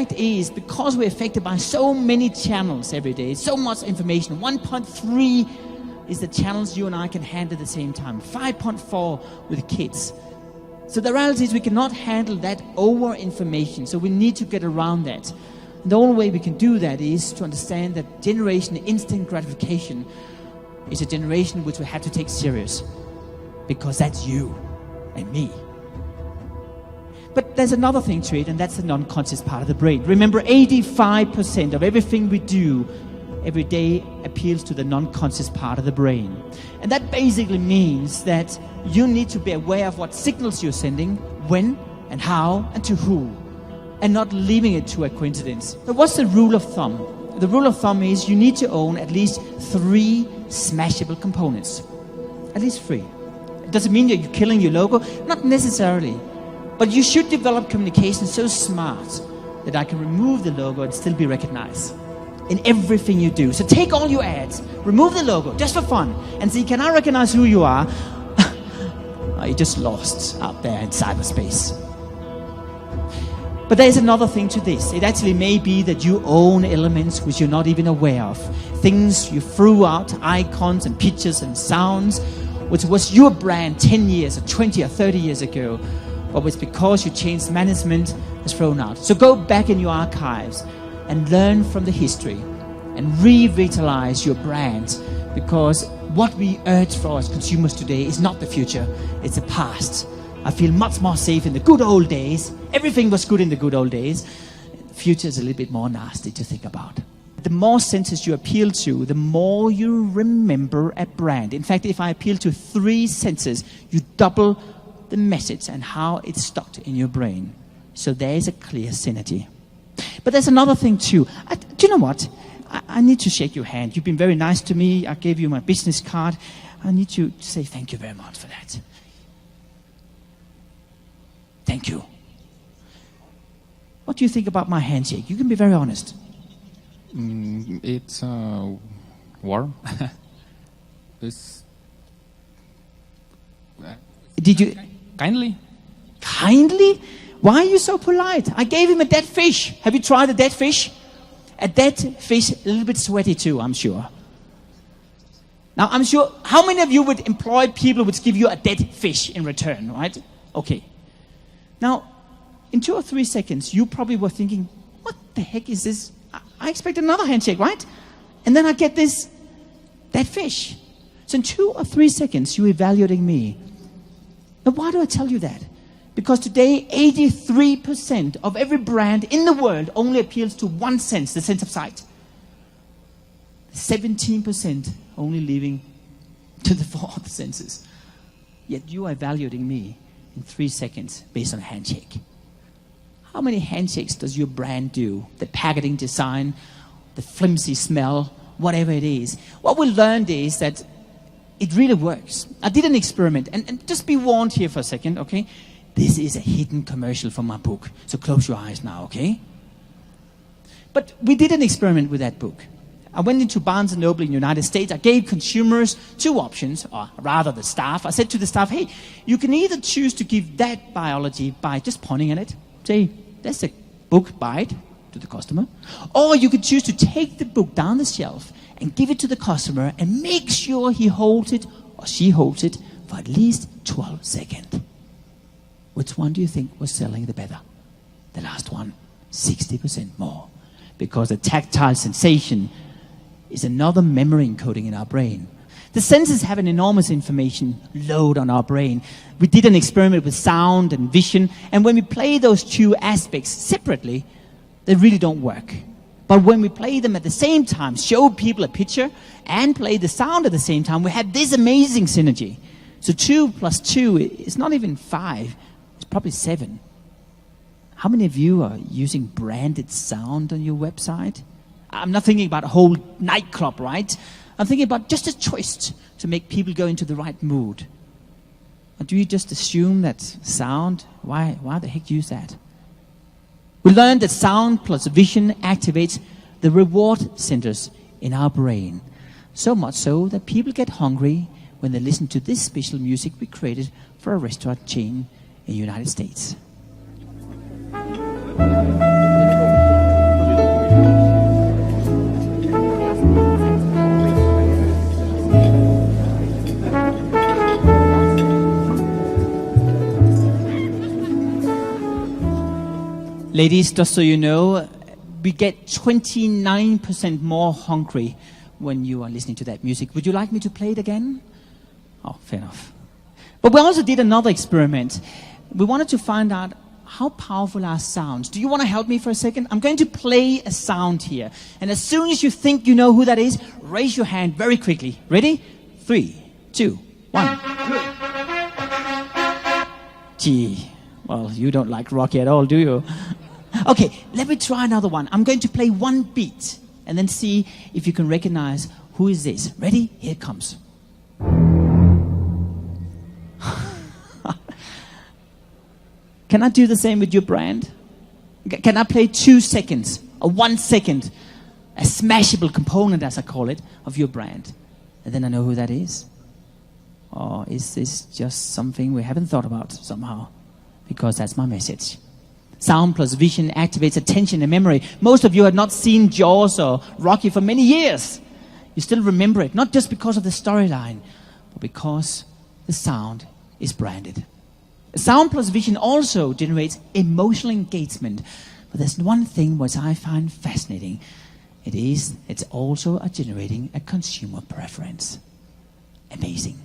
fact is, because we're affected by so many channels every day, so much information, 1.3 is the channels you and I can handle at the same time, 5.4 with kids. So the reality is we cannot handle that over information, so we need to get around that. And the only way we can do that is to understand that generation instant gratification is a generation which we have to take serious, because that's you and me. But there's another thing to it, and that's the non-conscious part of the brain. Remember, 85% of everything we do every day appeals to the non-conscious part of the brain. And that basically means that you need to be aware of what signals you're sending, when and how and to who, and not leaving it to a coincidence. So what's the rule of thumb? The rule of thumb is you need to own at least 3 smashable components. At least 3. Does it mean that you're killing your logo? Not necessarily. But you should develop communication so smart that I can remove the logo and still be recognized in everything you do. So take all your ads, remove the logo just for fun, and see, can I recognize who you are? You're just lost out there in cyberspace. But there's another thing to this. It actually may be that you own elements which you're not even aware of. Things you threw out, icons and pictures and sounds, which was your brand 10 years or 20 or 30 years ago, but was because you changed management, was thrown out. So go back in your archives and learn from the history and revitalize your brand, because what we urge for as consumers today is not the future, it's the past. I feel much more safe in the good old days. Everything was good in the good old days. The future is a little bit more nasty to think about. The more senses you appeal to, the more you remember a brand. In fact, if I appeal to 3 senses, you double the message and how it's stuck in your brain. So there is a clear synergy. But there's another thing too. Do you know what? I need to shake your hand. You've been very nice to me. I gave you my business card. I need to say thank you very much for that. Thank you. What do you think about my handshake? You can be very honest. It's warm. It's Did you kindly. kindly? Why are you so polite? I gave him a dead fish. Have you tried a dead fish? A dead fish, a little bit sweaty too, I'm sure. Now, I'm sure, how many of you would employ people who would give you a dead fish in return, right? Okay. Now, in 2 or 3 seconds, you probably were thinking, what the heck is this? I expect another handshake, right? And then I get this dead fish. So in 2 or 3 seconds, you're evaluating me. Now, why do I tell you that? Because today, 83% of every brand in the world only appeals to one sense, the sense of sight. 17% only leaving to the 4 other senses. Yet you are evaluating me in 3 seconds based on a handshake. How many handshakes does your brand do? The packaging design, the flimsy smell, whatever it is. What we learned is that it really works. I did an experiment, and just be warned here for a second, okay? This is a hidden commercial from my book, so close your eyes now, okay? But we did an experiment with that book. I went into Barnes & Noble in the United States. I gave consumers 2 options, or rather the staff. I said to the staff, hey, you can either choose to give that biology by just pointing at it. Say, that's a book, buy it, to the customer. Or you could choose to take the book down the shelf and give it to the customer and make sure he holds it or she holds it for at least 12 seconds. Which one do you think was selling the better? The last one, 60% more. Because the tactile sensation is another memory encoding in our brain. The senses have an enormous information load on our brain. We did an experiment with sound and vision, and when we play those 2 aspects separately, they really don't work. But when we play them at the same time, show people a picture and play the sound at the same time, we have this amazing synergy. So 2 plus 2 is not even 5, it's probably 7. How many of you are using branded sound on your website? I'm not thinking about a whole nightclub, right? I'm thinking about just a twist to make people go into the right mood. Or do you just assume that sound, why the heck use that? We learned that sound plus vision activates the reward centers in our brain. So much so that people get hungry when they listen to this special music we created for a restaurant chain in the United States. Ladies, just so you know, we get 29% more hungry when you are listening to that music. Would you like me to play it again? Oh, fair enough. But we also did another experiment. We wanted to find out how powerful are sounds. Do you want to help me for a second? I'm going to play a sound here. And as soon as you think you know who that is, raise your hand very quickly. Ready? 3, 2, 1. Gee, well, you don't like Rocky at all, do you? Okay, let me try another one. I'm going to play one beat and then see if you can recognize who is this. Ready? Here it comes. Can I do the same with your brand? Can I play 2 seconds or 1 second, a smashable component, as I call it, of your brand? And then I know who that is. Or is this just something we haven't thought about somehow? Because that's my message. Sound plus vision activates attention and memory. Most of you have not seen Jaws or Rocky for many years. You still remember it, not just because of the storyline, but because the sound is branded. Sound plus vision also generates emotional engagement. But there's one thing which I find fascinating. It's also generating a consumer preference. Amazing.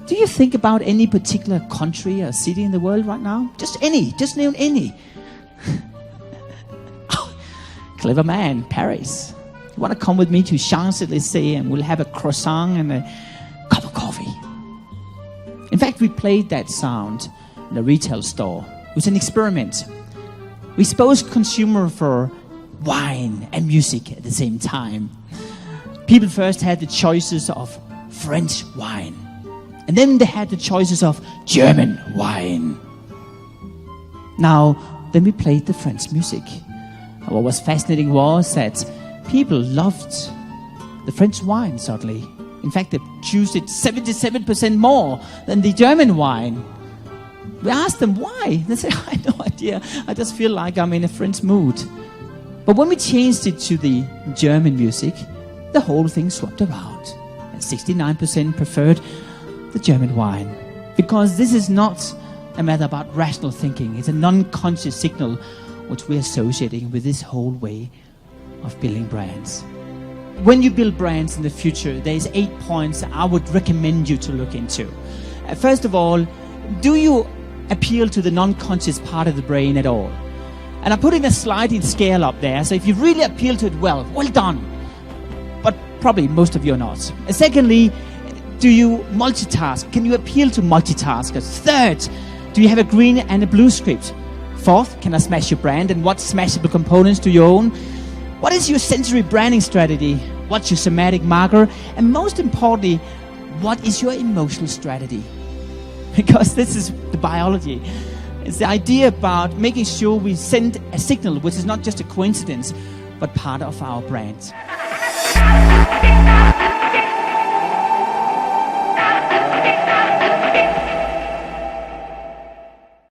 Do you think about any particular country or city in the world right now? Just any. Just name any. Oh, clever man, Paris. You want to come with me to Champs-Élysées and we'll have a croissant and a cup of coffee. In fact, we played that sound in a retail store. It was an experiment. We exposed consumer for wine and music at the same time. People first had the choices of French wine. And then they had the choices of German wine. Now, then we played the French music. And what was fascinating was that people loved the French wine, suddenly. In fact, they choose it 77% more than the German wine. We asked them why. They said, I have no idea. I just feel like I'm in a French mood. But when we changed it to the German music, the whole thing swapped around. And 69% preferred the German wine. Because this is not a matter about rational thinking. It's a non-conscious signal which we're associating with this whole way of building brands. When you build brands in the future, there's 8 points I would recommend you to look into. First of all, do you appeal to the non-conscious part of the brain at all? And I'm putting a sliding scale up there, so if you really appeal to it well done. But probably most of you are not. Secondly, do you multitask? Can you appeal to multitaskers? Third, do you have a green and a blue script? Fourth, can I smash your brand? And what smashable components do you own? What is your sensory branding strategy? What's your somatic marker? And most importantly, what is your emotional strategy? Because this is the biology. It's the idea about making sure we send a signal which is not just a coincidence, but part of our brand.